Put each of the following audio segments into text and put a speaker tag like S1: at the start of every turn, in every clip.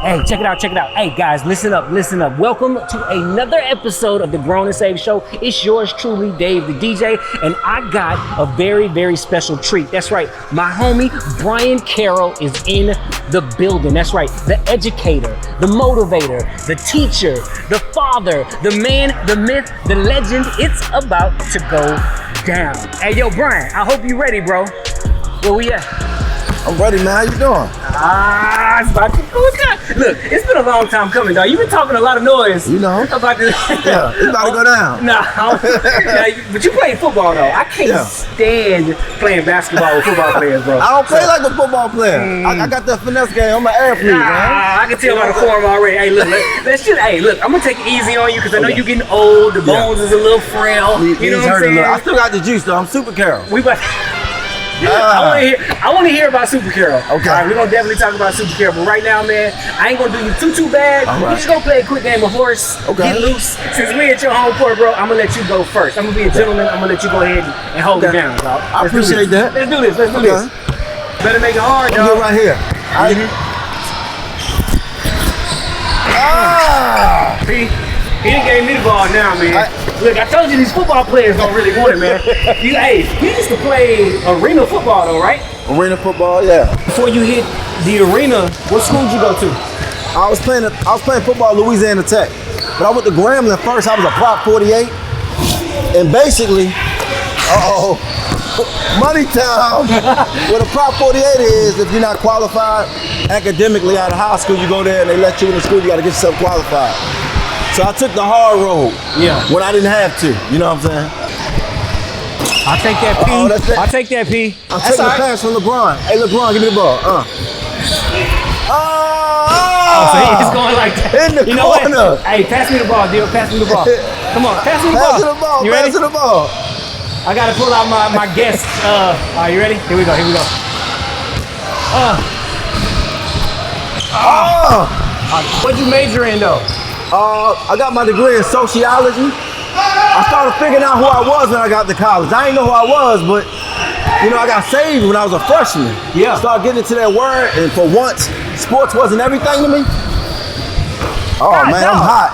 S1: Hey, check it out. Hey, guys, listen up. Welcome to another episode of the Grown and Saved Show. It's yours truly, Dave, the DJ, and I got a very, very special treat. That's right, my homie, Bryan Carroll is in the building. That's right, the educator, the motivator, the teacher, the father, the man, the myth, the legend. It's about to go down. Hey, yo, Bryan, I hope you ready, bro. Where we at?
S2: I'm ready, man. How you doing?
S1: It's about to go down. Look, it's been a long time coming, dog. You've been talking a lot of noise.
S2: You know.
S1: About this.
S2: Yeah, it's about to go down.
S1: But you play football, though. I can't stand playing basketball with football players, bro.
S2: I don't play like a football player. I got that finesse game. I'm an athlete, man.
S1: I can tell by the form already. Hey, look, I'm going to take it easy on you because I know you're getting old. The bones is a little frail. You know what I'm saying?
S2: I still got the juice, though. I'm super Carroll.
S1: I want to hear about Super Carroll.
S2: Okay.
S1: All right, we're going to definitely talk about Super Carroll. But right now, man, I ain't going to do you too bad.
S2: All right.
S1: We're just going to play a quick game of horse.
S2: Okay.
S1: Get loose. Since we at your home court, bro, I'm going to let you go first. I'm going to be a gentleman. I'm going to let you go ahead and hold it down, dog.
S2: I appreciate that.
S1: Let's do this. Better make it hard, dog.
S2: Get right here.
S1: He done gave me the ball now, man. Look, I told you these football players don't really want it, man. You used to play arena football, though, right?
S2: Arena football, yeah.
S1: Before you hit the arena, what school did you go to?
S2: I was playing football at Louisiana Tech, but I went to Grambling first. I was a Prop 48, and basically, money time. What a Prop 48 is, if you're not qualified academically out of high school, you go there and they let you in the school. You got to get yourself qualified. So I took the hard road when I didn't have to. You know what I'm saying?
S1: I'll take that P. I'll take that P.
S2: I'm taking the pass from LeBron. Hey, LeBron, give me the ball.
S1: So he's going like that.
S2: In the corner.
S1: What? Hey, pass me the ball, deal. Pass me the ball. Come on, pass me the ball. You ready?
S2: Pass the ball.
S1: I got to pull out my guest. Are you ready? Here we go. What'd you major in, though?
S2: I got my degree in sociology. I started figuring out who I was when I got to college. I didn't know who I was, but I got saved when I was a freshman.
S1: Yeah.
S2: Started getting into that word, and for once, sports wasn't everything to me. Oh man, I'm hot.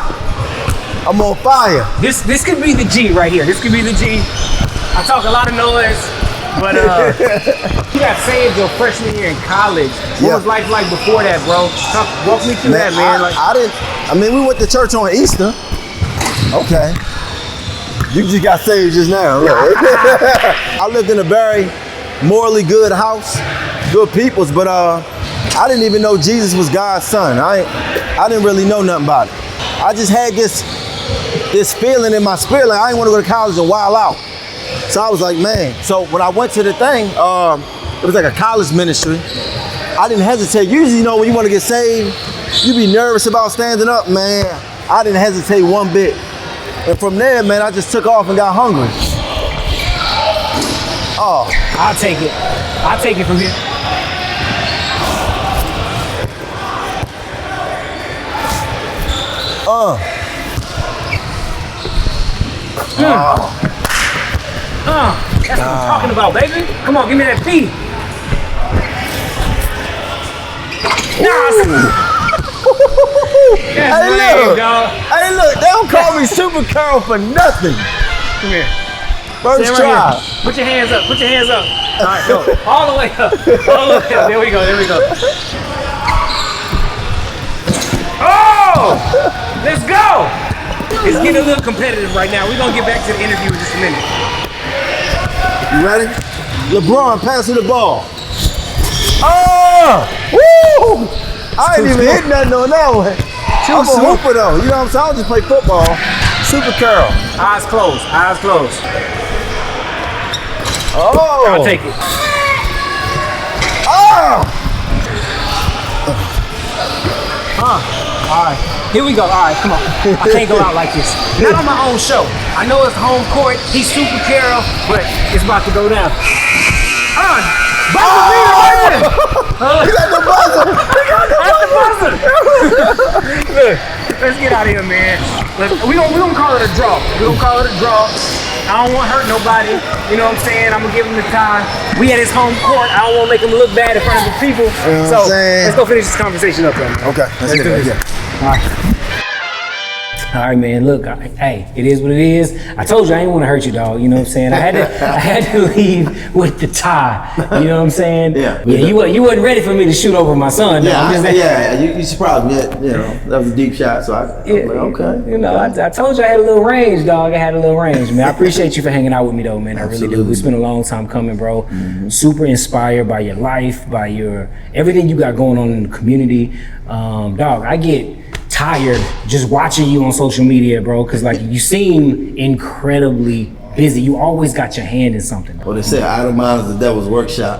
S2: I'm on fire.
S1: This could be the G right here. This could be the G. I talk a lot of noise, but you got saved your freshman year in college. What was life like before that, bro? Walk me through that, man.
S2: We went to church on Easter. Okay. You just got saved just now. I lived in a very morally good house, good peoples, but I didn't even know Jesus was God's son. I didn't really know nothing about it. I just had this feeling in my spirit, like I didn't want to go to college and wild out. So I was like, man. So when I went to the thing, it was like a college ministry. I didn't hesitate. Usually, when you want to get saved, you be nervous about standing up, man. I didn't hesitate one bit. And from there, man, I just took off and got hungry. Oh.
S1: I'll take it from here. That's what I'm talking about, baby. Come on, give me that P.
S2: Hey, look, they don't call me Super Carroll for nothing.
S1: Come here.
S2: First try.
S1: Put your hands up. All right, go. All the way up. There we go. Oh! Let's go! It's getting a little competitive right now. We're going to get back to the interview in just a minute.
S2: You ready? LeBron, pass the ball. Oh! Woo! I ain't even hit nothing on that one. I'm a hooper though, you know what I'm saying? I don't just play football. Super Carroll.
S1: Eyes closed.
S2: Oh!
S1: I'll take it.
S2: Oh!
S1: All right, here we go. All right, come on. I can't go out like this. Not on my own show. I know it's home court. He's Super Carroll, but it's about to go down. Buzzer beater right there.
S2: You got the buzzer.
S1: Look, let's get out of here, man. We gonna call it a draw. I don't want to hurt nobody. You know what I'm saying? I'm gonna give him the tie. We at his home court. I don't want to make him look bad in front of the people.
S2: You know
S1: so let's go finish this conversation up, then.
S2: Okay,
S1: let's do this. All right. All right, man. Look, hey, it is what it is. I told you I ain't want to hurt you, dog. You know what I'm saying? I had to leave with the tie. You know what I'm saying?
S2: Yeah.
S1: You wasn't ready for me to shoot over my son.
S2: Yeah, you surprised me. You know, that was a deep shot. So I'm like, okay.
S1: You know, I told you I had a little range, dog. I had a little range, man. I appreciate you for hanging out with me, though, man. I really do. It's been a long time coming, bro. Mm-hmm. Super inspired by your life, by your everything you got going on in the community, dog. I get tired just watching you on social media, bro, because like you seem incredibly busy. You always got your hand in something.
S2: Well, they say idle mind is the devil's workshop,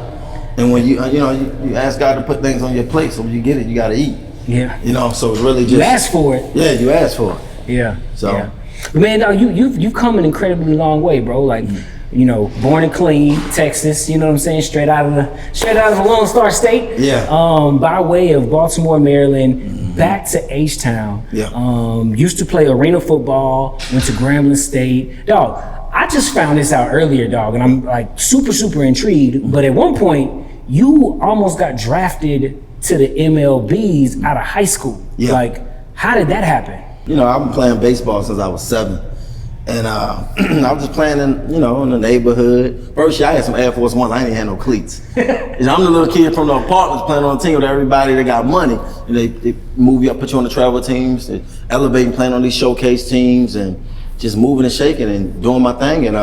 S2: and when you ask God to put things on your plate, so when you get it, you got to eat.
S1: Yeah.
S2: You know, so it's really just
S1: you asked for it.
S2: Yeah, you asked for it.
S1: Yeah.
S2: So,
S1: yeah. Man, dog, you've come an incredibly long way, bro. Like. You know, born and clean, Texas. You know what I'm saying? Straight out of the Lone Star State.
S2: Yeah.
S1: By way of Baltimore, Maryland, back to H-Town.
S2: Yeah.
S1: Used to play arena football. Went to Grambling State. Dog, I just found this out earlier, dog, and I'm like super intrigued. But at one point, you almost got drafted to the MLBs out of high school.
S2: Yeah.
S1: Like, how did that happen?
S2: You know, I've been playing baseball since I was 7. And I was just playing in the neighborhood. First year I had some Air Force Ones. I ain't even had no cleats. I'm the little kid from the apartments playing on a team with everybody that got money. And they move you up, put you on the travel teams, they elevate and playing on these showcase teams, and just moving and shaking and doing my thing. And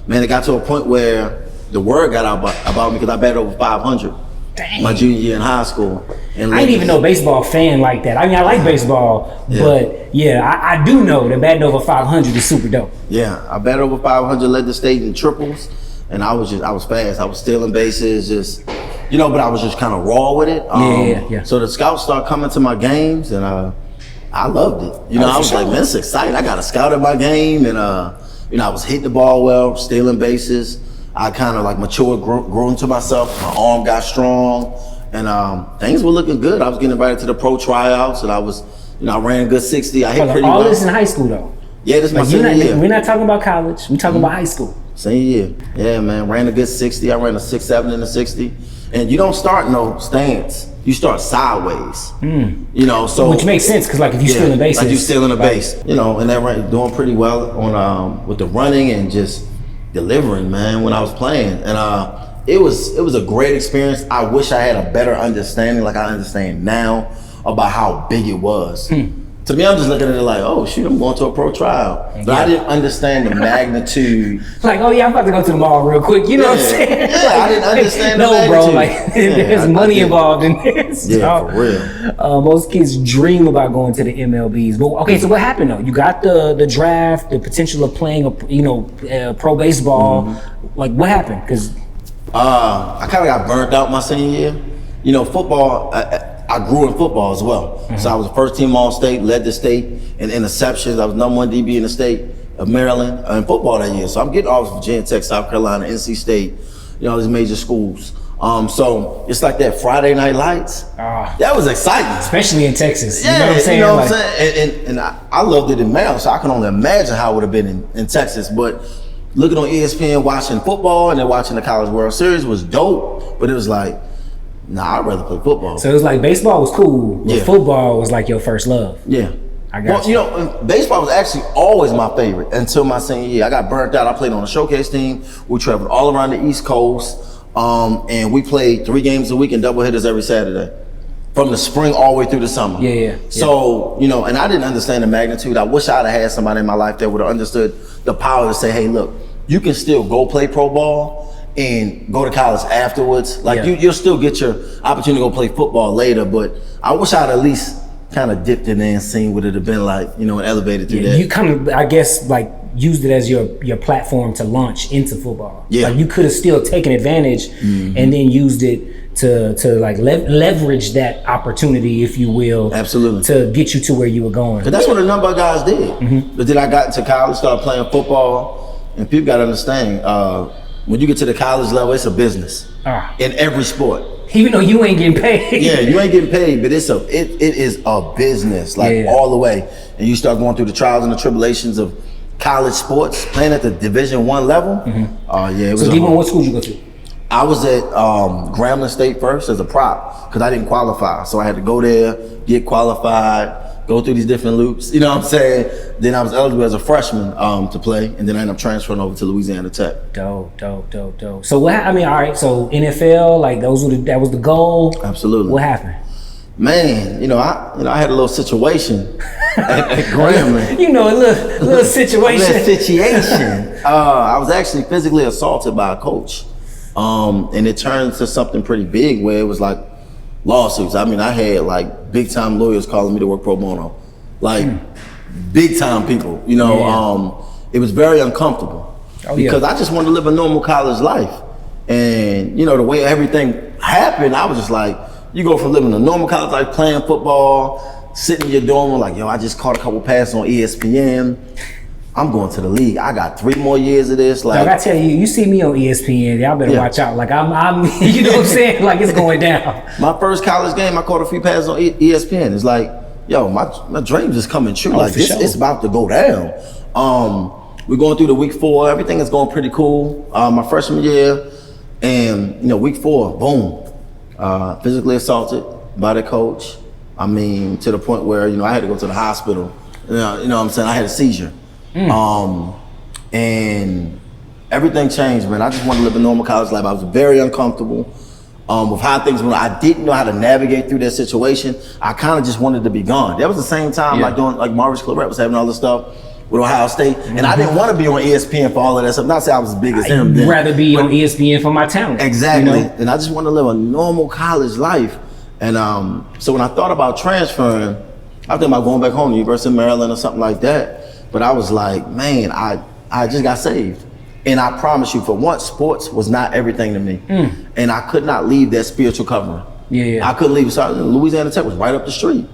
S2: man, it got to a point where the word got out about me because I batted over 500.
S1: Dang.
S2: My junior year in high school. And
S1: I ain't even no baseball fan like that. I mean, I like baseball, but yeah, I do know that batting over 500 is super dope.
S2: Yeah, I batted over 500, led the state in triples, and I was fast. I was stealing bases, just, but I was just kind of raw with it.
S1: Yeah.
S2: So the scouts started coming to my games, and I loved it. I was like, man, it's exciting. I got a scout at my game, and I was hitting the ball well, stealing bases. I kind of like matured, grew into myself. My arm got strong, and things were looking good. I was getting invited to the pro tryouts, and I was, I ran a good 60. I hit pretty well.
S1: All this in high school, though.
S2: Yeah, this is my senior year.
S1: We're not talking about college. We're talking about high school.
S2: Senior year. Yeah, man. Ran a good 60. I ran a 6.7 in the 60. And you don't start no stance. You start sideways. So
S1: which makes sense because like if you stealing bases,
S2: like you stealing a base, and that doing pretty well on with the running and just delivering, man, when I was playing. And it was a great experience. I wish I had a better understanding, like I understand now, about how big it was. To me, I'm just looking at it like, oh shoot, I'm going to a pro trial. But I didn't understand the magnitude.
S1: Like, oh yeah, I'm about to go to the mall real quick. You know what I'm saying?
S2: Yeah, I didn't understand the magnitude.
S1: No, bro, like there's money involved in this.
S2: Yeah, for real.
S1: Most kids dream about going to the MLBs. But okay, so what happened though? You got the draft, the potential of playing pro baseball. Like what happened? Because
S2: I kind of got burnt out my senior year. Football. I grew in football as well. So I was the first team All-State, led the state in interceptions. I was #1 DB in the state of Maryland in football that year. So I'm getting offers from Virginia Tech, South Carolina, NC State, these major schools. So it's like that Friday Night Lights. That was exciting.
S1: Especially in Texas.
S2: Yeah,
S1: you know what I'm saying?
S2: You know what I'm saying? And I loved it in Maryland, so I can only imagine how it would have been in Texas. But looking on ESPN, watching football, and then watching the College World Series was dope. But it was like, nah, I'd rather play football.
S1: So it was like baseball was cool, but football was like your first love.
S2: Yeah.
S1: I got you.
S2: Baseball was actually always my favorite until my senior year. I got burnt out. I played on a showcase team. We traveled all around the East Coast, and we played 3 games a week and doubleheaders every Saturday, from the spring all the way through the summer.
S1: Yeah.
S2: So, and I didn't understand the magnitude. I wish I'd have had somebody in my life that would have understood the power to say, hey, look, you can still go play pro ball and go to college afterwards. Like you'll still get your opportunity to go play football later, but I wish I'd at least kind of dipped in there and seen what it'd have been like, and elevated through that.
S1: You kind of, I guess, like used it as your platform to launch into football.
S2: Yeah.
S1: Like you could have still taken advantage and then used it to like leverage that opportunity, if you will.
S2: Absolutely.
S1: To get you to where you were going.
S2: But that's what a number of guys did. But then I got into college, started playing football, and people got to understand, when you get to the college level, it's a business in every sport.
S1: Even though you ain't getting paid.
S2: Yeah, you ain't getting paid, but it is a business, like all the way. And you start going through the trials and the tribulations of college sports, playing at the Division I level. Yeah, it was.
S1: So D1, what school did you go to?
S2: I was at Grambling State first as a prop because I didn't qualify. So I had to go there, get qualified, go through these different loops. You know what I'm saying? Then I was eligible as a freshman to play, and then I ended up transferring over to Louisiana Tech.
S1: Dope. So what? I mean, all right. So NFL, like that was the goal.
S2: Absolutely.
S1: What happened?
S2: Man, I had a little situation at Grambling.
S1: A little situation.
S2: I was actually physically assaulted by a coach. And it turned to something pretty big where it was like lawsuits. I mean, I had like big time lawyers calling me to work pro bono, like big time people, it was very uncomfortable because I just wanted to live a normal college life. And, the way everything happened, I was just like, you go from living a normal college life, playing football, sitting in your dorm room like, I just caught a couple passes on ESPN. I'm going to the league. I got 3 more years of this. Like
S1: I tell you, you see me on ESPN, y'all better watch out. Like I'm you know what I'm saying? Like it's going down.
S2: My first college game, I caught a few passes on ESPN. It's like, my dreams is coming true. Like this, it's about to go down. We're going through the week 4. Everything is going pretty cool. My freshman year, and week 4, boom, physically assaulted by the coach. I mean, to the point where I had to go to the hospital. You know what I'm saying? I had a seizure. And everything changed, man. I just wanted to live a normal college life. I was very uncomfortable with how things went. I didn't know how to navigate through that situation. I kind of just wanted to be gone. That was the same time like Maurice Claret was having all this stuff with Ohio State, and I didn't want to be on ESPN for all of that stuff. Not to say I was as big as him.
S1: I'd rather be on ESPN for my talent.
S2: Exactly. And I just wanted to live a normal college life. And so when I thought about transferring, I thought about going back home to University of Maryland or something like that. But I was like, man, I just got saved. And I promise you, for once, sports was not everything to me. And I could not leave that spiritual covering. I couldn't leave. So Louisiana Tech was right up the street.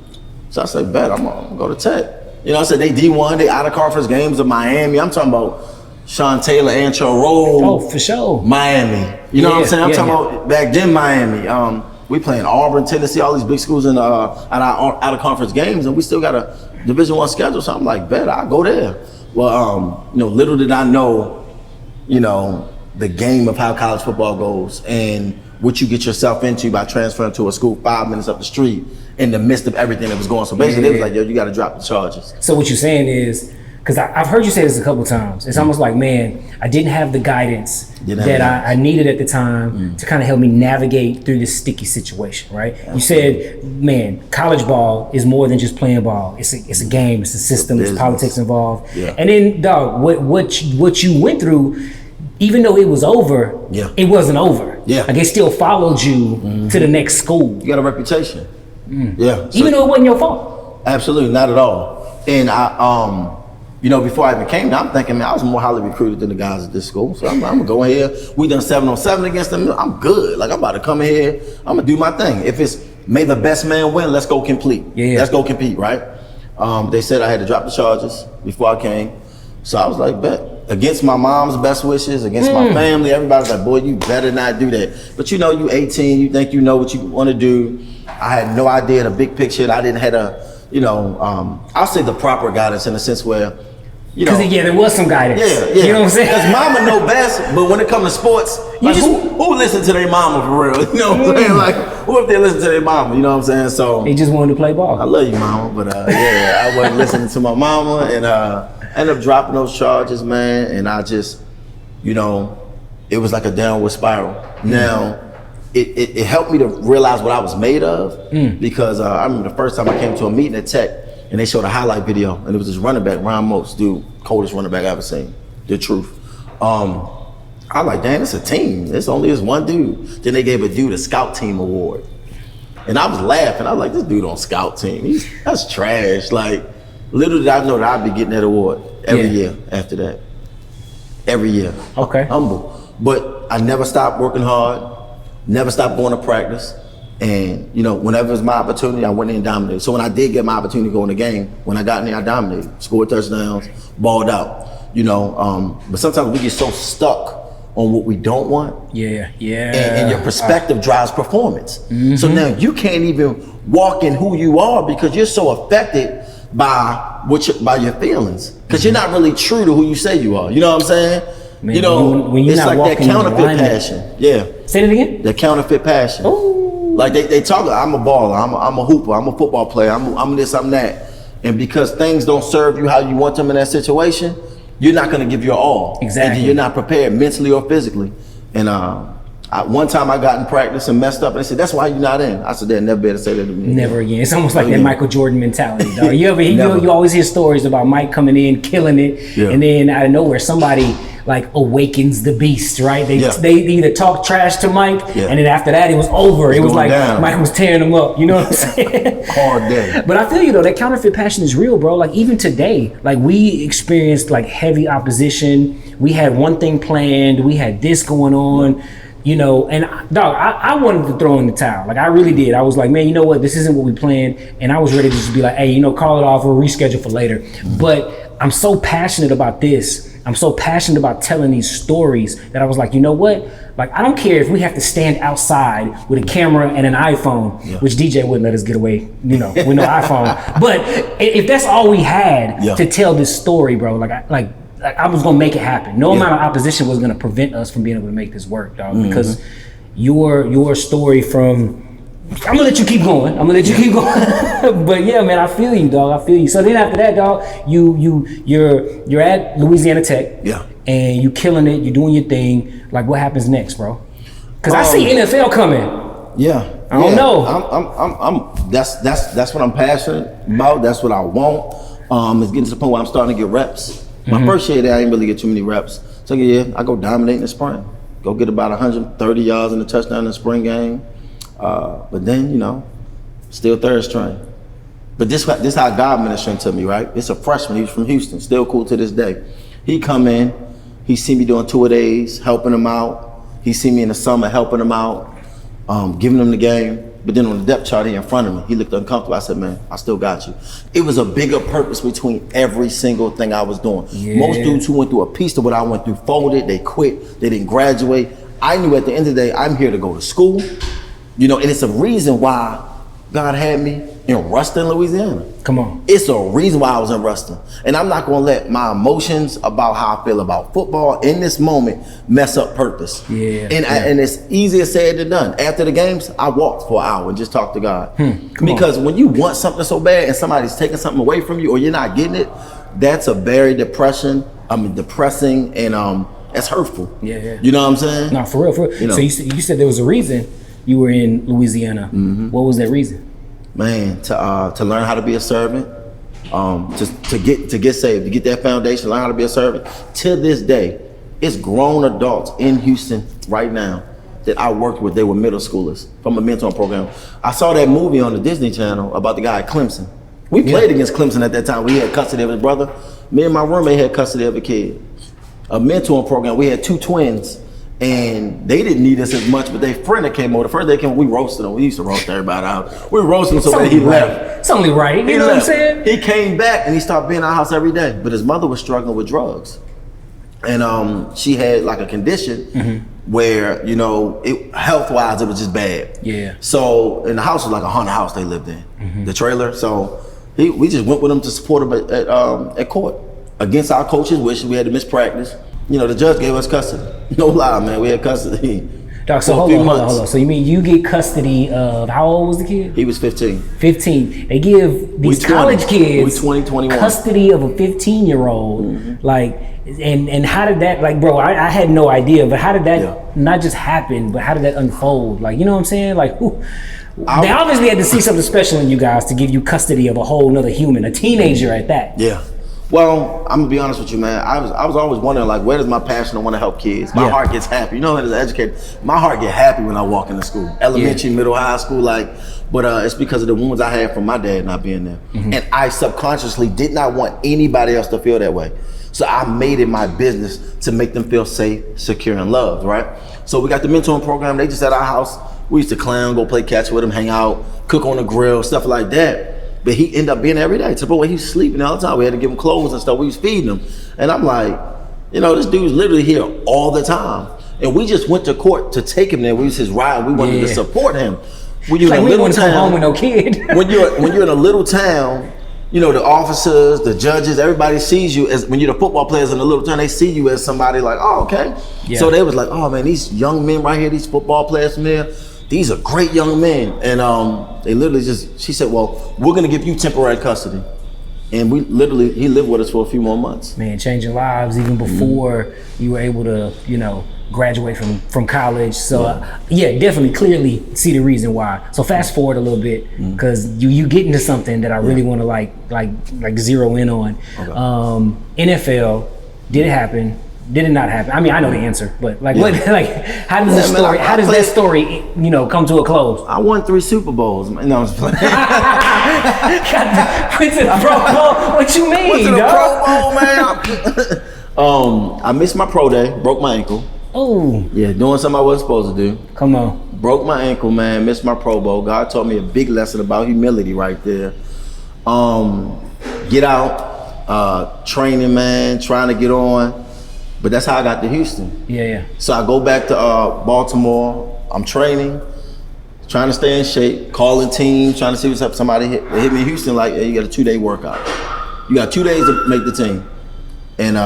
S2: So I said, bet, I'm gonna go to Tech. I said, they D1, they out of conference games of Miami. I'm talking about Sean Taylor, Antro Roll.
S1: Oh, for sure.
S2: Miami. You know what I'm saying? I'm talking about back then Miami. We playing Auburn, Tennessee, all these big schools in out of conference games, and we still got a Division I schedule. So I'm like, bet, I'll go there. Well, little did I know, the game of how college football goes and what you get yourself into by transferring to a school 5 minutes up the street in the midst of everything that was going on. So basically, it was like, you got to drop the charges.
S1: So what you're saying is, because I've heard you say this a couple times, it's almost like, man, I didn't have the guidance that I needed at the time to kind of help me navigate through this sticky situation, right? Absolutely. You said, man, college ball is more than just playing ball. It's a game, it's a system, there's politics involved. And then, dog, what you went through, even though it was over, it wasn't over. Like it still followed you to the next school.
S2: You got a reputation.
S1: Even though it wasn't your fault.
S2: Absolutely, not at all. And I before I even came down, I'm thinking, man, I was more highly recruited than the guys at this school. So I'm gonna go in here. We done 7-on-7 against them. I'm good. Like I'm about to come in here. I'm gonna do my thing. If it's may the best man win, let's go complete. Let's go compete, right? They said I had to drop the charges before I came. So I was like, bet. Against my mom's best wishes, against my family, everybody's like, boy, you better not do that. But you 18, you think you know what you want to do. I had no idea the big picture. I didn't have I'll say the proper guidance in a sense where,
S1: because there was some guidance. You know what I'm saying?
S2: Because mama know best, but when it comes to sports, who listen to their mama for real? You know what I'm saying? Like, who if they listen to their mama? You know what I'm saying? So
S1: they just wanted to play ball.
S2: I love you, mama, but I wasn't listening to my mama, and I ended up dropping those charges, man. And I just, it was like a downward spiral. Now, it helped me to realize what I was made of because I remember the first time I came to a meeting at Tech. And they showed a highlight video, and it was this running back, Ryan Most, dude, coldest running back I've ever seen, the truth. I was like, damn, it's a team. It's only this one dude. Then they gave a dude a scout team award. And I was laughing. I was like, this dude on scout team, that's trash. Like, little did I know that I'd be getting that award every year after that. Every year.
S1: Okay.
S2: Humble. But I never stopped working hard, never stopped going to practice. And, whenever it was my opportunity, I went in and dominated. So when I did get my opportunity to go in the game, when I got in there, I dominated, scored touchdowns, balled out, But sometimes we get so stuck on what we don't want. And your perspective drives performance. So now you can't even walk in who you are because you're so affected by by your feelings, because you're not really true to who you say you are. You know what I'm saying?
S1: Man,
S2: you know,
S1: when you're
S2: it's
S1: not
S2: like that
S1: walking in
S2: counterfeit
S1: alignment.
S2: passion. Yeah.
S1: Say it again.
S2: The counterfeit passion.
S1: Ooh.
S2: Like they talk, I'm a baller, I'm a hooper, I'm a football player, I'm this, I'm that. And because things don't serve you how you want them in that situation, you're not gonna give your all.
S1: Exactly.
S2: And you're not prepared mentally or physically. And one time I got in practice and messed up, and they said, "That's why you're not in." I said, "They'll never be able to say that to me."
S1: Never again. It's almost like that
S2: Again.
S1: Michael Jordan mentality, dog.
S2: Never.
S1: You always hear stories about Mike coming in, killing it,
S2: Yeah.
S1: and then out of nowhere somebody like awakens the beast, right? They either talk trash to Mike, and then after that it was over. It was like
S2: down.
S1: Mike was tearing them up. You know what I'm saying?
S2: Hard day.
S1: But I feel you though, that counterfeit passion is real, bro. Like even today, like we experienced like heavy opposition. We had one thing planned. We had this going on. You know, and dog, I wanted to throw in the towel. Like I really did. I was like, man, you know what? This isn't what we planned. And I was ready to just be like, hey, you know, call it off or reschedule for later. But I'm so passionate about this. I'm so passionate about telling these stories that I was like, you know what? Like, I don't care if we have to stand outside with a camera and an iPhone, which DJ wouldn't let us get away, you know, with no iPhone. But if that's all we had to tell this story, bro, like I was gonna make it happen. No amount of opposition was gonna prevent us from being able to make this work, dog. Because your story from, I'm gonna let you keep going. But yeah, man, I feel you, dog. I feel you. So then after that, dog, you're at Louisiana Tech. Yeah. And you killing it. You doing your thing. Like, what happens next, bro? Because I see NFL coming.
S2: Yeah.
S1: I don't know.
S2: I'm that's what I'm passionate about. That's what I want. It's getting to the point where I'm starting to get reps. My first year there, I didn't really get too many reps. Second year, I go dominate in the spring. Go get about 130 yards in the touchdown in the spring game. But then, you know, still third string. But this how God ministered to me, right? It's a freshman, he was from Houston, still cool to this day. He come in, he see me doing 2 days, helping him out. He see me in the summer helping him out, giving him the game. But then on the depth chart, he in front of me. He looked uncomfortable. I said, man, I still got you. It was a bigger purpose between every single thing I was doing. Yeah. Most dudes who went through a piece of what I went through folded, they quit, they didn't graduate. I knew at the end of the day, I'm here to go to school. You know, and it's a reason why God had me in Ruston, Louisiana.
S1: Come on.
S2: It's a reason why I was in Ruston. And I'm not gonna let my emotions about how I feel about football in this moment mess up purpose. And it's easier said than done. After the games, I walked for an hour and just talked to God. Because when you want something so bad and somebody's taking something away from you or you're not getting it, that's a very depressing and it's hurtful. You know what I'm saying?
S1: No, for real. You know? So you said there was a reason you were in Louisiana. What was that reason?
S2: Man, to learn how to be a servant, to get saved, to get that foundation, learn how to be a servant. To this day, it's grown adults in Houston right now that I worked with. They were middle schoolers from a mentoring program. I saw that movie on the Disney Channel about the guy at Clemson. We played against Clemson at that time. We had custody of his brother. Me and my roommate had custody of a kid. A mentoring program. We had 2 twins. And they didn't need us as much, but their friend that came over, the first day came, we roasted them. We used to roast everybody out. We roasted him so that he left.
S1: It's only right, you know what I'm saying?
S2: He came back and he started being in our house every day, but his mother was struggling with drugs. And she had like a condition where, you know, health-wise, it was just bad. So, and the house was like a haunted house they lived in, the trailer. So we just went with him to support him at court. Against our coach's wishes, we had to miss practice. You know, the judge gave us custody. No lie, man, we had custody.
S1: Doc, so hold on. So you mean you get custody of, how old was the kid?
S2: He was 15.
S1: 15. They give these college kids 21. Custody of a 15-year-old. Like, and how did that, like, bro, I had no idea, but how did that not just happen, but how did that unfold? Like, you know what I'm saying? Like, they obviously had to see something special in you guys to give you custody of a whole nother human, a teenager at that.
S2: Well, I'm gonna be honest with you, man. I was always wondering, like, where does my passion to want to help kids? My heart gets happy. You know, as an educator, my heart get happy when I walk into school, elementary, middle, high school, like. But it's because of the wounds I had from my dad not being there, and I subconsciously did not want anybody else to feel that way. So I made it my business to make them feel safe, secure, and loved. Right. So we got the mentoring program. They just at our house. We used to clown, go play catch with them, hang out, cook on the grill, stuff like that. But he ended up being there every day. To the point where he was sleeping all the time. We had to give him clothes and stuff. We was feeding him. And I'm like, you know, this dude's literally here all the time. And we just went to court to take him there. We was his ride. We wanted to support him. When you're in a little town,
S1: come home with no kid.
S2: when you're in a little town you know, the officers, the judges, everybody sees you as, when you're the football players in the little town, they see you as somebody like, oh, okay. Yeah. So they was like, oh man, these young men right here, these football players from here, these are great young men. And they literally she said, well, we're gonna give you temporary custody. And he lived with us for a few more months.
S1: Man, changing lives even before you were able to, you know, graduate from college. So yeah, definitely, clearly see the reason why. So fast forward a little bit, because you get into something that I really want to like zero in on. Okay. NFL, did it happen? Did it not happen? I mean, I know the answer, but like, what, like, how does that story, you know, come to a close?
S2: I won 3 Super Bowls. No, I was playing.
S1: Went to the Pro Bowl. What you mean?
S2: Went to the Pro Bowl, man. I missed my pro day. Broke my ankle.
S1: Oh.
S2: Yeah, doing something I wasn't supposed to do.
S1: Come on.
S2: Broke my ankle, man. Missed my Pro Bowl. God taught me a big lesson about humility right there. Get out, training, man, trying to get on. But that's how I got to Houston.
S1: Yeah.
S2: So I go back to Baltimore. I'm training, trying to stay in shape, calling teams, trying to see what's up. Somebody hit me in Houston like, hey, you got a 2-day workout. You got 2 days to make the team. And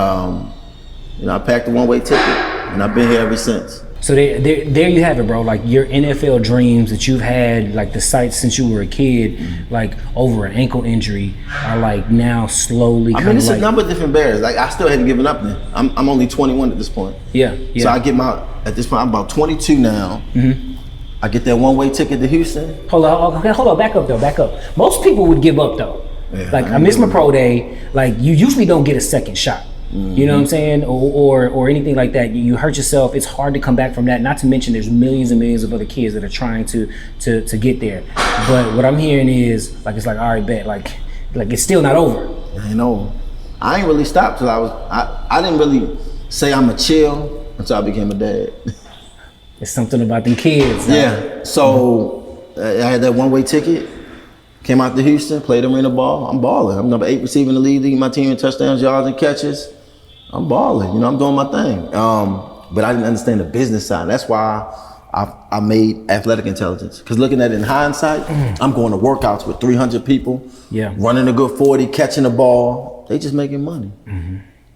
S2: you know, I packed a one-way ticket, and I've been here ever since.
S1: So there you have it, bro. Like your NFL dreams that you've had, like the sights since you were a kid, like over an ankle injury, are like now slowly.
S2: I mean, it's a number of different barriers. Like I still hadn't given up then. I'm only 21 at this point.
S1: Yeah.
S2: So I get at this point I'm about 22 now. I get that one-way ticket to Houston.
S1: Hold on, back up. Most people would give up though. Yeah, like I missed my pro day. Like you usually don't get a second shot. You know what I'm saying? Or anything like that. You hurt yourself, it's hard to come back from that. Not to mention there's millions and millions of other kids that are trying to get there. But what I'm hearing is like, it's like, all right, bet, like it's still not over.
S2: I know. I ain't really stopped till I didn't really say I'm a chill until I became a dad.
S1: It's something about them kids.
S2: Yeah. So I had that one-way ticket. Came out to Houston, played arena ball. I'm balling. I'm number 8 receiver in the league, leading my team in touchdowns, yards, and catches. I'm balling. You know, I'm doing my thing. But I didn't understand the business side. That's why I made athletic intelligence. Because looking at it in hindsight, I'm going to workouts with 300 people, running a good 40, catching the ball. They just making money.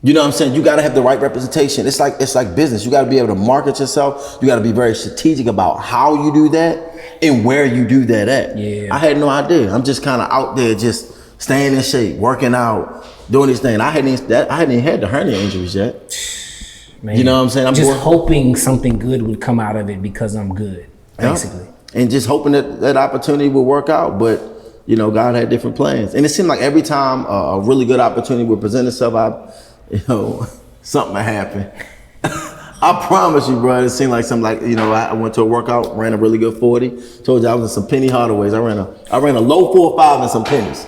S2: You know what I'm saying? You got to have the right representation. It's like business. You got to be able to market yourself. You got to be very strategic about how you do that and where you do that at. Yeah. I had no idea. I'm just kind of out there, just staying in shape, working out, doing these things. I hadn't even had the hernia injuries yet. Man, you know what I'm saying? I'm
S1: just hoping something good would come out of it because I'm good, basically.
S2: And just hoping that opportunity would work out. But you know, God had different plans. And it seemed like every time a really good opportunity would present itself, something would happen. I promise you, bro, it seemed like something like, I went to a workout, ran a really good 40. Told you I was in some penny hardaways. I ran a low 4.5 and some pennies.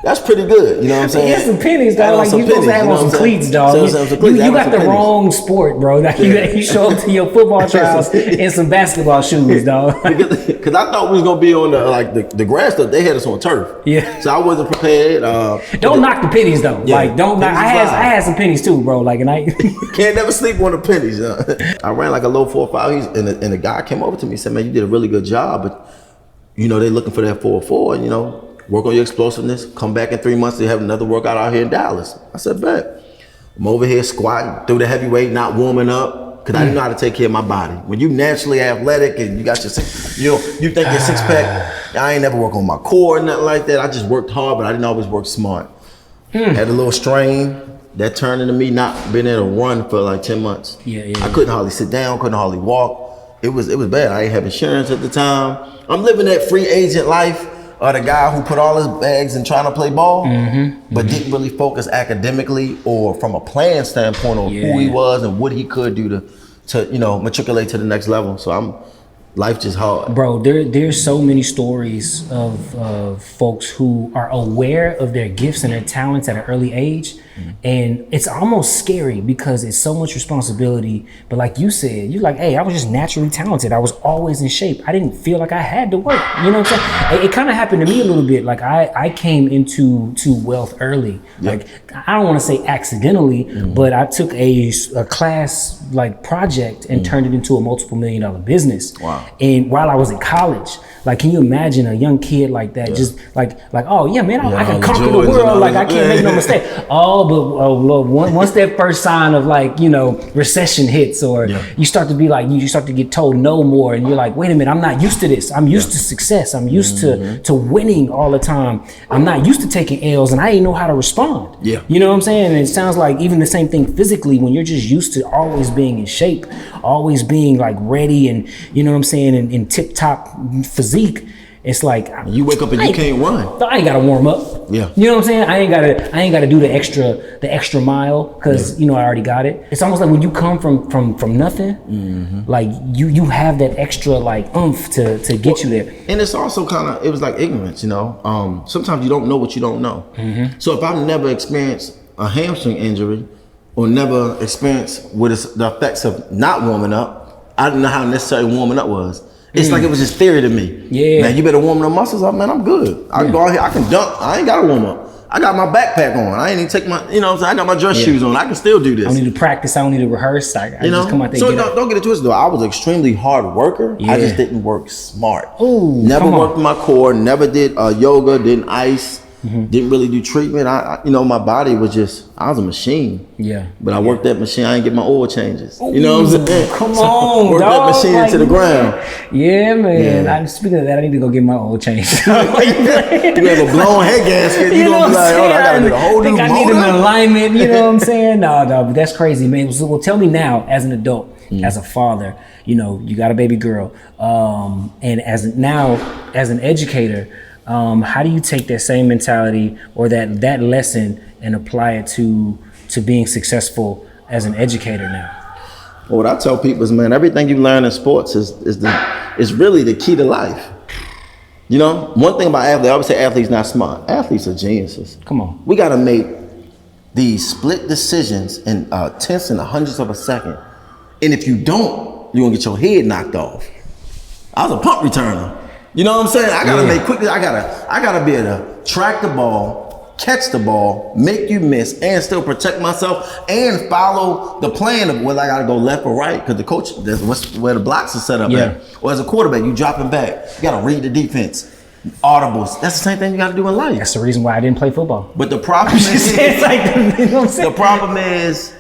S2: That's pretty good, you know what I'm saying?
S1: Yeah, some pennies, dog. Like you supposed to have on some cleats, dog. You got the wrong sport, bro. Like you show up to your football trials in some basketball shoes, dog.
S2: Because I thought we was gonna be on the grass stuff. They had us on turf. Yeah. So I wasn't prepared.
S1: Don't knock the pennies though. Yeah, like don't knock. I had some pennies too, bro. Like and I
S2: can't never sleep on the pennies. I ran like a low 4.5, and the guy came over to me and said, "Man, you did a really good job, but they're looking for that 4.4, and work on your explosiveness, come back in 3 months to have another workout out here in Dallas." I said, bet. I'm over here squatting, through the heavyweight, not warming up, because I didn't know how to take care of my body. When you naturally athletic and you got your you think your six pack, I ain't never work on my core or nothing like that. I just worked hard, but I didn't always work smart. Had a little strain, that turned into me not being able to run for like 10 months. I couldn't hardly sit down, couldn't hardly walk. It was bad. I didn't have insurance at the time. I'm living that free agent life. Or the guy who put all his bags in trying to play ball, but didn't really focus academically or from a plan standpoint on who he was and what he could do to matriculate to the next level. So life just hard.
S1: Bro, there's so many stories of folks who are aware of their gifts and their talents at an early age, And it's almost scary because it's so much responsibility. But like you said, you're like, hey, I was just naturally talented. I was always in shape. I didn't feel like I had to work. You know what I'm saying? It kind of happened to me a little bit. Like I came into wealth early. Like I don't want to say accidentally, but I took a class like project and turned it into a multiple $1 million business.
S2: Wow.
S1: And while I was in college, like, can you imagine a young kid like that, just like, oh yeah, man, I can conquer the world. Like I can't make no mistake. Oh, but once that first sign of like, you know, recession hits, or you start to be like, you start to get told no more, and you're like, wait a minute, I'm not used to this. I'm used to success. I'm used to winning all the time. I'm not used to taking L's, and I didn't know how to respond.
S2: Yeah.
S1: You know what I'm saying? And it sounds like even the same thing physically, when you're just used to always being in shape, always being like ready, and you know what I'm saying, in tip top physique. It's like
S2: you wake up and you can't run.
S1: I ain't gotta warm up.
S2: Yeah.
S1: You know what I'm saying? I ain't gotta do the extra mile because you know I already got it. It's almost like when you come from nothing, like you have that extra like oomph to get you there.
S2: And it's also it was like ignorance, you know. Sometimes you don't know what you don't know. So if I've never experienced a hamstring injury or never experienced what is the effects of not warming up, I didn't know how necessary warming up was. It's like it was just theory to me. Yeah. Man, you better warm the muscles up, man. I'm good. I can go out here, I can dunk. I ain't gotta warm up. I got my backpack on. I ain't even take my, you know what I'm saying? I got my dress shoes on. I can still do this.
S1: I don't need to practice. I don't need to rehearse. I just come out there.
S2: So don't get it twisted though. I was an extremely hard worker. I just didn't work smart.
S1: Ooh,
S2: never worked my core. Never did yoga. Didn't ice. Didn't really do treatment. I you know, my body was just, I was a machine. Yeah. But I worked that machine. I didn't get my oil changes. You know what I'm saying?
S1: Come on,
S2: worked that machine
S1: like,
S2: to the ground.
S1: Yeah, man. Yeah. Speaking of that, I need to go get my oil changed.
S2: You have a blown head gasket. You gonna be like, oh, I gotta get a whole new motor.
S1: I need an alignment. You know what I'm saying? No, but that's crazy, man. So, well, tell me now, as an adult, as a father, you know, you got a baby girl, and as an educator. How do you take that same mentality or that lesson and apply it to being successful as an educator now?
S2: Well, what I tell people is, man, everything you learn in sports is really the key to life. You know, one thing about athletes, I always say athletes not smart. Athletes are geniuses.
S1: Come on.
S2: We got to make these split decisions in tenths and hundredths of a second. And if you don't, you're going to get your head knocked off. I was a punt returner. You know what I'm saying? I gotta make quick. I gotta be able to track the ball, catch the ball, make you miss, and still protect myself and follow the plan of whether I gotta go left or right. Because the coach, that's where the blocks are set up at. Or as a quarterback, you dropping back. You gotta read the defense. Audibles. That's the same thing you gotta do in life.
S1: That's the reason why I didn't play football.
S2: But the problem is,
S1: you know
S2: the problem is,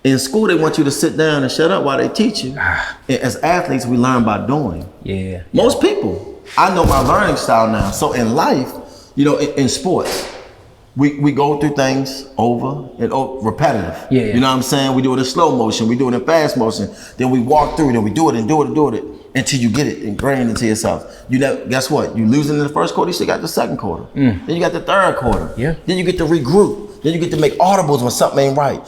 S2: in school they want you to sit down and shut up while they teach you. And as athletes, we learn by doing. Yeah. Most people. I know my learning style now. So in life, you know, in sports, we go through things over and over, repetitive. Yeah. You know what I'm saying? We do it in slow motion, we do it in fast motion, then we walk through it, then we do it and do it and do it until you get it ingrained into yourself. You know, guess what? You losing in the first quarter, you still got the second quarter. Then you got the third quarter. Yeah. Then you get to regroup. Then you get to make audibles when something ain't right.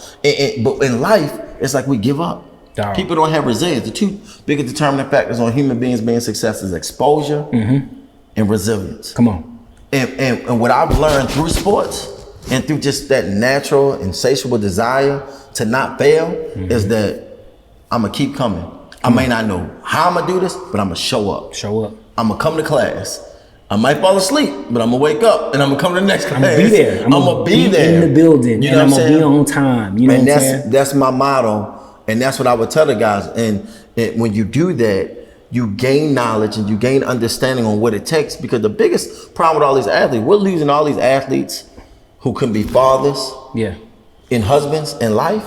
S2: But in life, it's like we give up. People don't have resilience. The two biggest determining factors on human beings being successful is exposure and resilience. Come on. And what I've learned through sports and through just that natural, insatiable desire to not fail is that I'm gonna keep coming. I may not know how I'm gonna do this, but I'm gonna show up. Show up. I'm gonna come to class. I might fall asleep, but I'm gonna wake up and I'm gonna come to the next class. I'm gonna be there. I'm gonna be there
S1: in the building. You know what I'm saying? I'm gonna be on time. You know what I'm saying?
S2: That's my motto. And that's what I would tell the guys. And when you do that, you gain knowledge and you gain understanding on what it takes. Because the biggest problem with all these athletes, we're losing all these athletes who can be fathers, and husbands in life,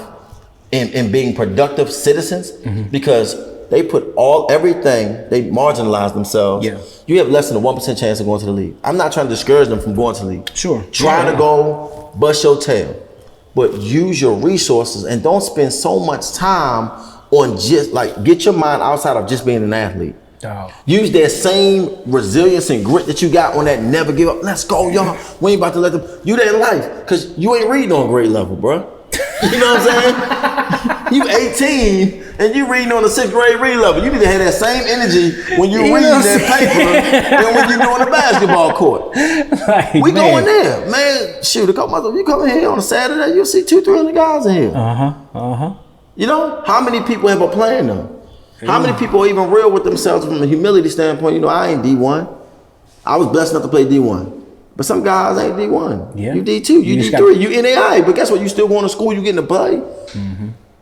S2: and being productive citizens, because they put everything, they marginalize themselves. Yeah. You have less than a 1% chance of going to the league. I'm not trying to discourage them from going to the league. Sure. Try to go bust your tail. But use your resources and don't spend so much time on just like, get your mind outside of just being an athlete. Use that same resilience and grit that you got on that never give up. Let's go, y'all. We ain't about to let them, you that in life, because you ain't reading on grade level, bro. You know what I'm saying? You 18 and you reading on the 6th grade read level. You need to have that same energy when you read that paper than when you're doing the basketball court. Like, we going there, man. Shoot, a couple months ago, you come in here on a Saturday, you'll see 200-300 guys in here. You know, how many people have a plan though? How many people are even real with themselves from a humility standpoint? You know, I ain't D1. I was blessed enough to play D1. But some guys ain't D1. Yeah. You D2, you D3, you NAI. But guess what? You still going to school, you getting to play.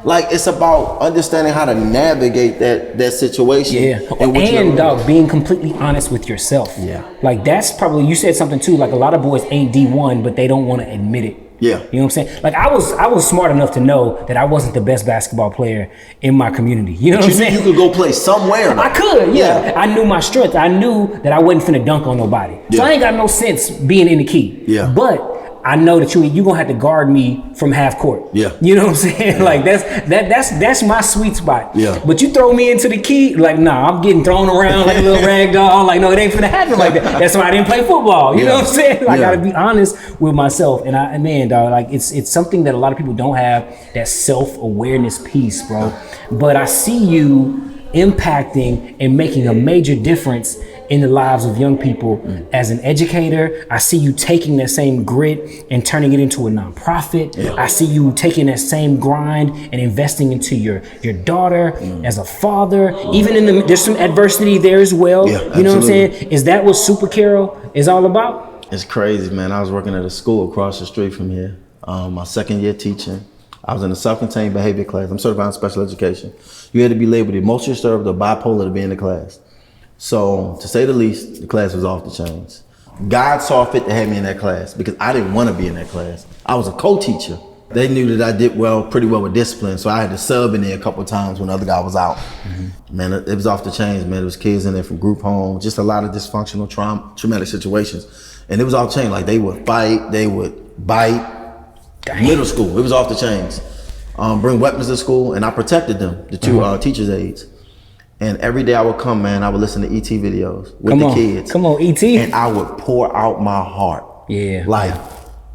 S2: Like, it's about understanding how to navigate that situation.
S1: Yeah. And dog, being completely honest with yourself. Yeah. Like, that's probably, you said something too, like a lot of boys ain't D1, but they don't want to admit it.
S2: Yeah.
S1: You know what I'm saying? Like, I was smart enough to know that I wasn't the best basketball player in my community. You know what I'm saying?
S2: You could go play somewhere.
S1: I could, yeah. I knew my strength. I knew that I wasn't finna dunk on nobody. So I ain't got no sense being in the key. Yeah. But I know that you gonna have to guard me from half court. Yeah. You know what I'm saying? Yeah. Like that's my sweet spot. Yeah. But you throw me into the key, like, nah, I'm getting thrown around like a little rag doll. Like, no, it ain't finna happen like that. That's why I didn't play football. You know what I'm saying? I gotta be honest with myself. And man, dog, like it's something that a lot of people don't have, that self-awareness piece, bro. But I see you impacting and making a major difference in the lives of young people as an educator. I see you taking that same grit and turning it into a nonprofit. I see you taking that same grind and investing into your daughter as a father. Even there's some adversity there as well. You know what I'm saying? Is that what Super Carroll is all about?
S2: It's crazy, man. I was working at a school across the street from here. My second year teaching. I was in a self-contained behavior class. I'm certified in special education. You had to be labeled emotionally disturbed or bipolar to be in the class. So, to say the least, the class was off the chains. God saw fit to have me in that class because I didn't want to be in that class. I was a co-teacher. They knew that I did pretty well with discipline, so I had to sub in there a couple of times when the other guy was out. Man, it was off the chains, man. There was kids in there from group home, just a lot of dysfunctional, traumatic situations. And it was off the chain. Like, they would fight, they would bite. Dang. Middle school, it was off the chains. Bring weapons to school, and I protected them, the two teachers' aides. And every day I would come, man, I would listen to ET videos with the kids. Come on, ET. And I would pour out my heart. Yeah. Like,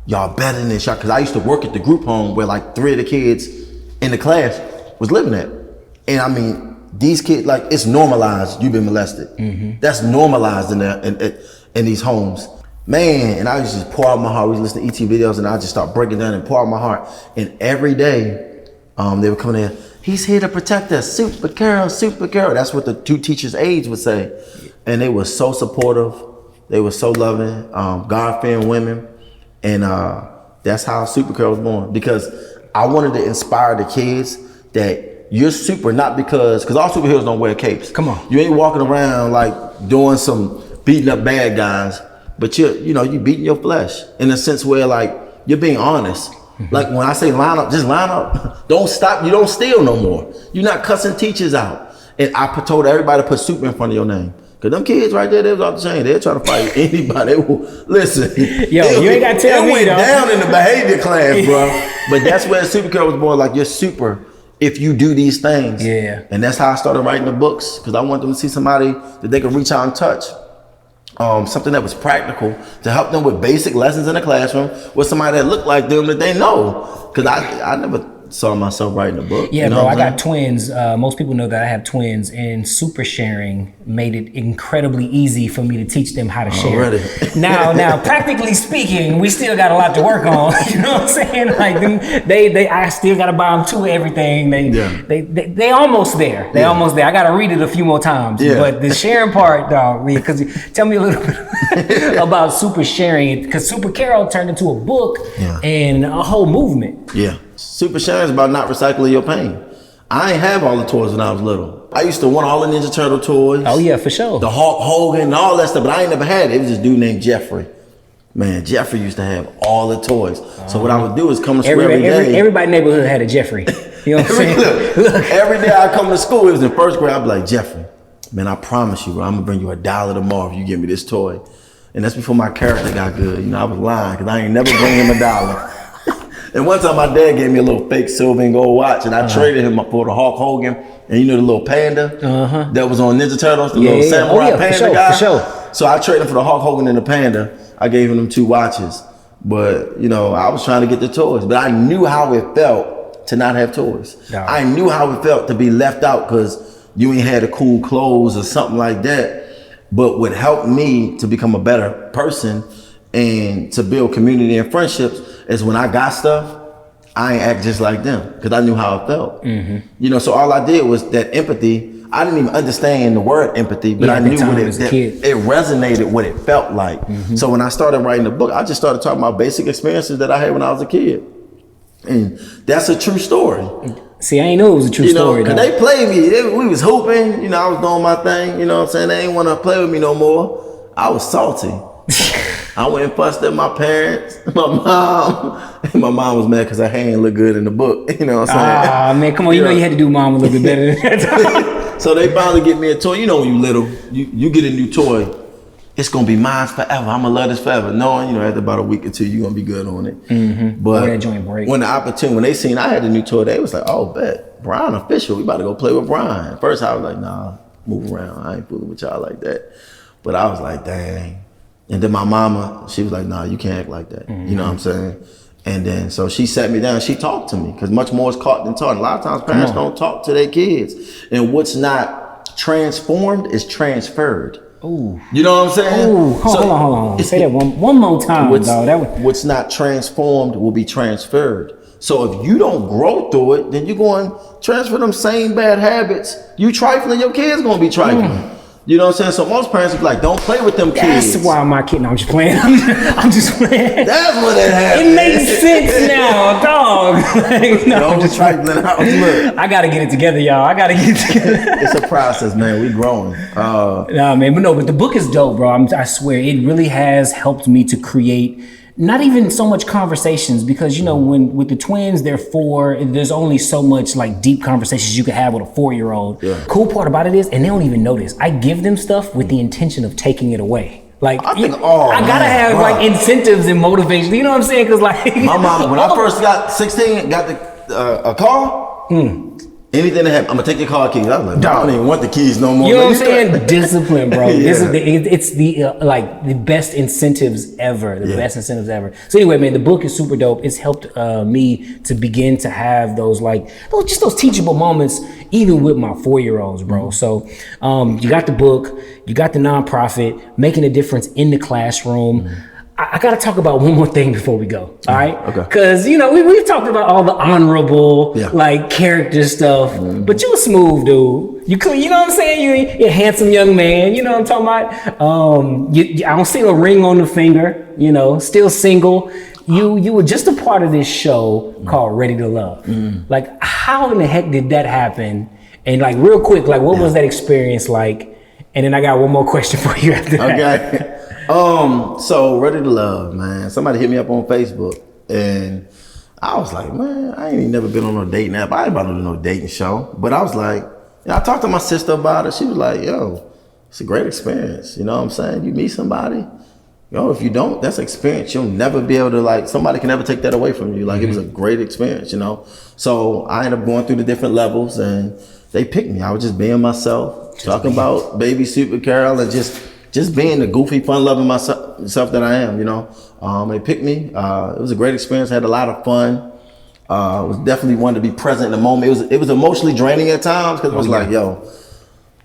S2: y'all better than this, y'all. Because I used to work at the group home where like 3 of the kids in the class was living at. And I mean, these kids, like, it's normalized you've been molested. That's normalized in these homes. Man, and I used to just pour out my heart. We used to listen to ET videos and I just start breaking down and pour out my heart. And every day, they would come in, he's here to protect us, Super Carroll, Super Carroll. That's what the 2 teachers' aides would say. And they were so supportive. They were so loving, God-fearing women. And that's how Super Carroll was born. Because I wanted to inspire the kids that you're super, not because all superheroes don't wear capes. Come on. You ain't walking around like doing some beating up bad guys, but you beating your flesh in a sense where like you're being honest. Like when I say line up, just line up. Don't stop. You don't steal no more. You're not cussing teachers out. And I told everybody to put super in front of your name. Cause them kids right there, they was off the chain. They're trying to fight anybody. Listen, yo, you ain't got to tell me. It went down in the behavior class, bro. But that's where Super Carroll was born. Like, you're super if you do these things. Yeah. And that's how I started writing the books, because I want them to see somebody that they can reach out and touch. Something that was practical to help them with basic lessons in the classroom with somebody that looked like them that they know. Because I never saw myself writing a book.
S1: Yeah, bro, I got twins. Most people know that I have twins, and super sharing made it incredibly easy for me to teach them how to share. Now, practically speaking, we still got a lot to work on. You know what I'm saying? Like, I still got to buy them 2 of everything. They almost there. They almost there. I got to read it a few more times. Yeah. But the sharing part, dog, because tell me a little bit about super sharing, because Super Carroll turned into a book and a whole movement.
S2: Yeah. Super sharing is about not recycling your pain. I ain't have all the toys when I was little. I used to want all the Ninja Turtle toys.
S1: Oh yeah, for sure.
S2: The Hulk Hogan and all that stuff, but I ain't never had it. It was this dude named Jeffrey. Man, Jeffrey used to have all the toys. So what I would do is come to school every day.
S1: Everybody's neighborhood had a Jeffrey. You know what I'm saying?
S2: Look, every day I come to school, it was in 1st grade, I'd be like, Jeffrey, man, I promise you, bro, I'm gonna bring you $1 tomorrow if you give me this toy. And that's before my character got good. You know, I was lying, because I ain't never bring him $1. And one time my dad gave me a little fake silver and gold watch, and I traded him for the Hulk Hogan, and you know the little panda that was on Ninja Turtles, the little samurai panda guy. For sure. So I traded him for the Hulk Hogan and the panda. I gave him them 2 watches, but you know I was trying to get the toys, but I knew how it felt to not have toys.
S1: Yeah.
S2: I knew how it felt to be left out because you ain't had the cool clothes or something like that. But what helped me to become a better person and to build community and friendships is when I got stuff, I ain't act just like them because I knew how it felt. You know, so all I did was that empathy. I didn't even understand the word empathy, but I knew what it resonated what it felt like. So when I started writing the book, I just started talking about basic experiences that I had when I was a kid. And that's a true story.
S1: See, I ain't know it was a true story.
S2: Cause they played me. We was hooping, you know, I was doing my thing, you know what I'm saying? They ain't want to play with me no more. I was salty. I went and fussed at my parents, my mom. And my mom was mad because her hand looked good in the book. You know what I'm saying?
S1: Ah, man, come on. You know you had to do mom a little bit better than that.
S2: So they finally get me a toy. You know when you little, you get a new toy, it's going to be mine forever. I'm going to love this forever. Knowing, you know, after about a week or two, you're going to be good on it. But
S1: that joint break.
S2: when the opportunity, when they seen I had a new toy, they was like, oh, bet. Bryan official. We about to go play with Bryan. First, I was like, nah, move around. I ain't fooling with y'all like that. But I was like, dang. And then my mama, she was like, nah, you can't act like that. You know what I'm saying? And then, so she sat me down, she talked to me, because much more is caught than taught. And a lot of times parents don't talk to their kids. And what's not transformed is transferred.
S1: Ooh.
S2: You know what I'm saying?
S1: Ooh, hold on. Say that one more time, dog.
S2: What's not transformed will be transferred. So if you don't grow through it, then you're going to transfer them same bad habits. You trifling, your kid's going to be trifling. You know what I'm saying? So most parents be like, don't play with them kids.
S1: That's why my kid, no, I'm just playing. I'm just playing.
S2: That's what it happened.
S1: It makes sense now, dog. Like, no,
S2: I'm just trifling out. Look.
S1: I got to get it together, y'all. I got to get it together.
S2: It's a process, man. We growing.
S1: Nah, man, but the book is dope, bro. I swear, it really has helped me to create not even so much conversations, because, you know, when with the twins, they're 4, there's only so much like deep conversations you can have with a 4-year-old.
S2: Yeah.
S1: Cool part about it is, and they don't even know this, I give them stuff with the intention of taking it away. Like, I gotta have like incentives and motivation. You know what I'm saying? Because like
S2: my mom, when I first got 16, got a car. Anything that happened, I'm gonna take your car keys. I was like, I don't even want the keys no more.
S1: You know what I'm saying? Discipline, bro. It's the like the best incentives ever. The best incentives ever. So anyway, man, the book is super dope. It's helped me to begin to have those those teachable moments, even with my 4-year-olds, bro. So you got the book, you got the nonprofit, making a difference in the classroom. I got to talk about one more thing before we go, all right?
S2: Okay.
S1: Because, you know, we've talked about all the honorable, like, character stuff, but you a smooth dude. You know what I'm saying? You're a handsome young man. You know what I'm talking about? I don't see a ring on the finger, you know, still single. You were just a part of this show called Ready to Love. Like, how in the heck did that happen? And, like, real quick, like, what was that experience like? And then I got one more question for you after that.
S2: Okay. So Ready to Love, man. Somebody hit me up on Facebook, and I was like, man, I ain't never been on no dating app. I ain't about to do no dating show. But I was like, I talked to my sister about it. She was like, yo, it's a great experience. You know what I'm saying? You meet somebody, if you don't, that's an experience. You'll never be able to, like, somebody can never take that away from you. Like, it was a great experience, you know? So I ended up going through the different levels, and they picked me. I was just being myself, talking about Baby Super Carroll, and just being the goofy, fun-loving myself that I am, you know. They picked me. It was a great experience. I had a lot of fun. Was definitely wanted to be present in the moment. It was emotionally draining at times, because it was like, yo,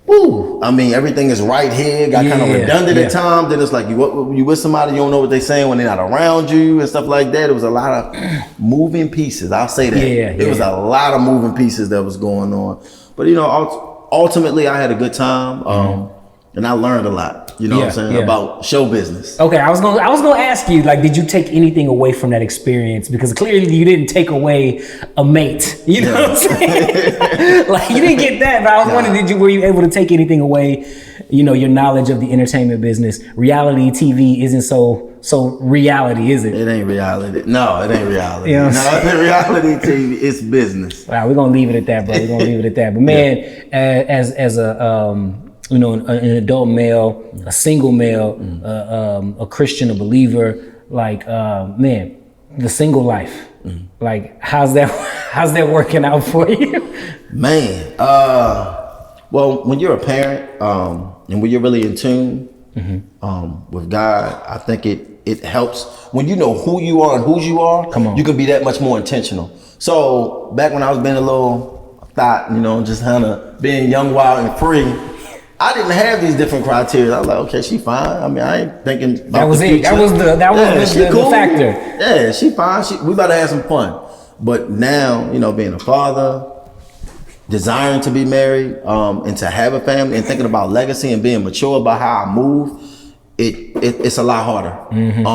S2: woo. I mean, everything is right here. Got kind of redundant at times. Then it's like you with somebody, you don't know what they're saying when they're not around you and stuff like that. It was a lot of moving pieces. I'll say that. It was a lot of moving pieces that was going on. But, you know, ultimately, I had a good time. And I learned a lot, you know what I'm saying, about show business.
S1: Okay, I was gonna ask you, like, did you take anything away from that experience? Because clearly you didn't take away a mate, you know what I'm saying? Like, you didn't get that, but I was wondering, were you able to take anything away, you know, your knowledge of the entertainment business? Reality TV isn't so reality, is it?
S2: It ain't reality. No, it ain't reality.
S1: You know
S2: no, it's reality TV. It's business.
S1: Wow, we're gonna leave it at that, bro. We're gonna leave it at that. But man, as a you know, an adult male, a single male, a Christian, a believer, like, man, the single life, like, how's that working out for you?
S2: Man, well, when you're a parent, and when you're really in tune with God, I think it helps when you know who you are and whose you are.
S1: Come on.
S2: You can be that much more intentional. So back when I was being a little thought, just kind of being young, wild, and free, I didn't have these different criteria. I was like, okay, she fine. I mean, I ain't thinking about
S1: that was
S2: the
S1: it.
S2: future.
S1: That was the
S2: Cool.
S1: factor.
S2: Yeah, she fine. We about to have some fun. But now, being a father, desiring to be married, and to have a family, and thinking about legacy and being mature about how I move, it's a lot harder. And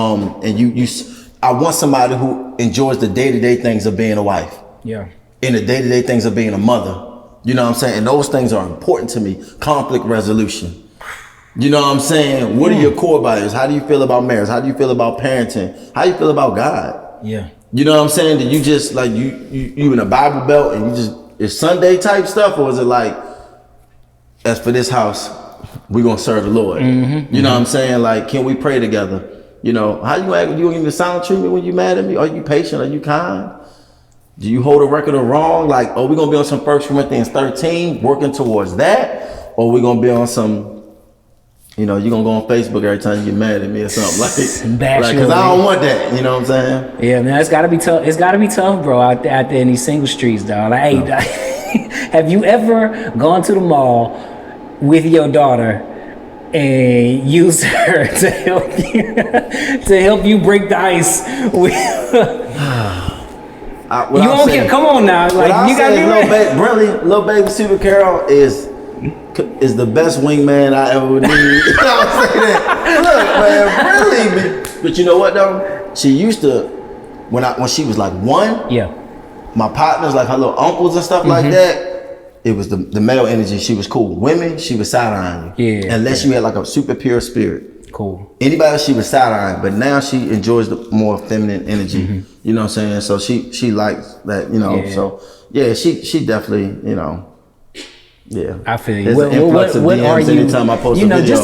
S2: I want somebody who enjoys the day-to-day things of being a wife.
S1: Yeah.
S2: And the day-to-day things of being a mother. You know what I'm saying? And those things are important to me. Conflict resolution. You know what I'm saying? What are your core values? How do you feel about marriage? How do you feel about parenting? How do you feel about God?
S1: Yeah.
S2: You know what I'm saying? Do you just like you in a Bible belt and you just it's Sunday type stuff, or is it like, as for this house, we're gonna serve the Lord? You know what I'm saying? Like, can we pray together? How you act? You gonna give me the silent treatment when you mad at me? Are you patient? Are you kind? Do you hold a record of wrong? Like, are we gonna be on some 1 Corinthians 13, working towards that? Or we gonna be on some, you're gonna go on Facebook every time you get mad at me or something like because I don't want that, you know what I'm saying?
S1: Yeah, man, it's gotta be tough. It's gotta be tough, bro, out there in these single streets, dog. Like, hey, have you ever gone to the mall with your daughter and use her to help you break the ice with you won't get, come on now, like you gotta be
S2: little baby Super Carroll is the best wingman I ever would need. You know what I'm saying? Look, man, really. But you know what though? She used to, when she was like 1, my partners, like her little uncles and stuff like that, it was the male energy. She was cool. Women, she was side-eyeing you. Yeah. Unless you had like a super pure spirit. Cool. Anybody else, she was side-eyeing, but now she enjoys the more feminine energy. You know what I'm saying? So she likes that, so yeah, she definitely, yeah.
S1: I feel you. What are you?
S2: Anytime I post a video.
S1: just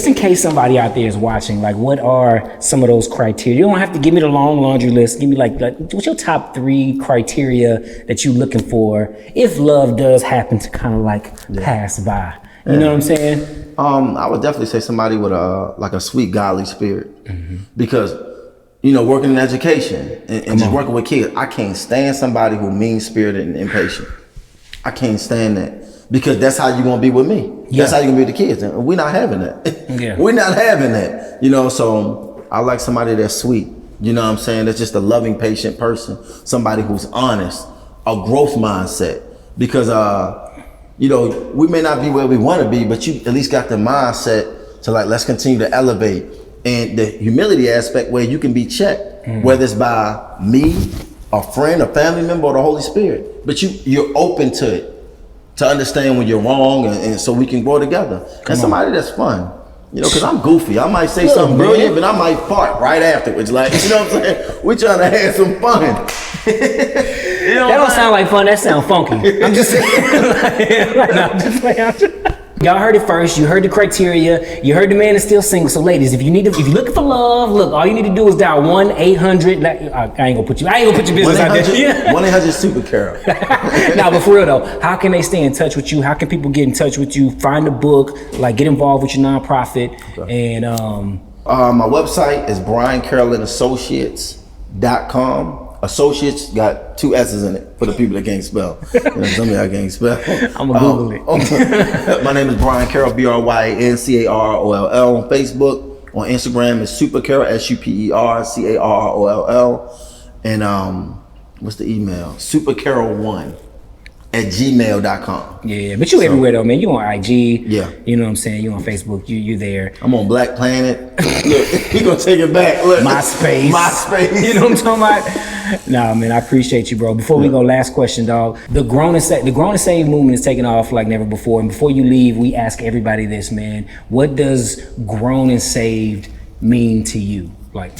S1: in case somebody out there is watching, like, what are some of those criteria? You don't have to give me the long laundry list. Give me like what's your top 3 criteria that you're looking for if love does happen to kind of like pass by? You know what I'm saying?
S2: I would definitely say somebody with a sweet, godly spirit, because working in education and just working with kids, I can't stand somebody who mean-spirited and impatient. I can't stand that. Because that's how you're gonna be with me. That's how you're gonna be with the kids. And we're not having that. We're not having that. So I like somebody that's sweet. You know what I'm saying? That's just a loving, patient person. Somebody who's honest, a growth mindset. Because we may not be where we wanna be, but you at least got the mindset to like, let's continue to elevate. And the humility aspect where you can be checked, whether it's by me, a friend, a family member, or the Holy Spirit. But you're open to it. To understand when you're wrong and so we can grow together. Somebody that's fun. Because I'm goofy. I might say something brilliant, but I might fart right afterwards. Like, you know what I'm saying? We trying to have some fun.
S1: That don't sound like fun. That sound funky. I'm just saying. Y'all heard it first. You heard the criteria. You heard the man is still single. So, ladies, if you're looking for love, look, all you need to do is dial 1-800. I ain't gonna put your business out there.
S2: 1-800 Super Carroll.
S1: Nah, but for real though, how can they stay in touch with you? How can people get in touch with you? Find a book, like get involved with your nonprofit, and
S2: my website is BryanCarrollAssociates.com. Associates got 2 S's in it for the people that can't spell. Some of y'all can't spell.
S1: I'm gonna Google it.
S2: My name is Bryan Carroll, BryanCarroll on Facebook. On Instagram is Super Carroll, SuperCarroll. And what's the email? supercarroll1@gmail.com.
S1: Yeah, but you everywhere though, man. You on IG.
S2: Yeah.
S1: You know what I'm saying? You on Facebook. You there.
S2: I'm on Black Planet. Look, he gonna take it back. Look.
S1: MySpace. You know what I'm talking about? Nah, man, I appreciate you, bro. Before we go, last question, dog. The Grown and Saved movement is taking off like never before. And before you leave, we ask everybody this, man. What does grown and saved mean to you? Like,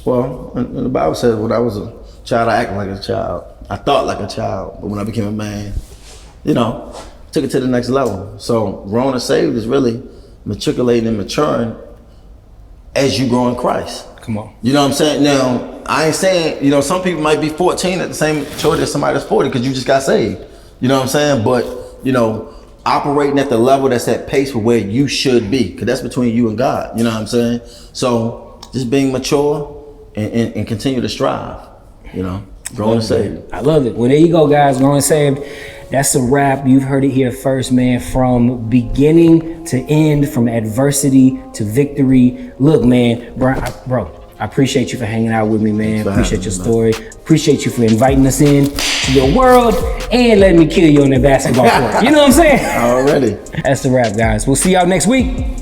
S2: well, the Bible says when I was a child, I acted like a child. I thought like a child, but when I became a man, took it to the next level. So grown and saved is really matriculating and maturing as you grow in Christ.
S1: Come on.
S2: You know what I'm saying? Now, I ain't saying, some people might be 14 at the same maturity as somebody that's 40 because you just got saved. You know what I'm saying? But, operating at the level that's at pace with where you should be, because that's between you and God. You know what I'm saying? So just being mature and continue to strive, Grown and saved.
S1: I love it. Well, there you go, guys. Grown and saved. That's a wrap. You've heard it here first, man. From beginning to end, from adversity to victory. Look, man, bro, I appreciate you for hanging out with me, man. Appreciate your story. Appreciate you for inviting us in to your world and letting me kill you on that basketball court. You know what I'm saying?
S2: Already.
S1: That's the wrap, guys. We'll see y'all next week.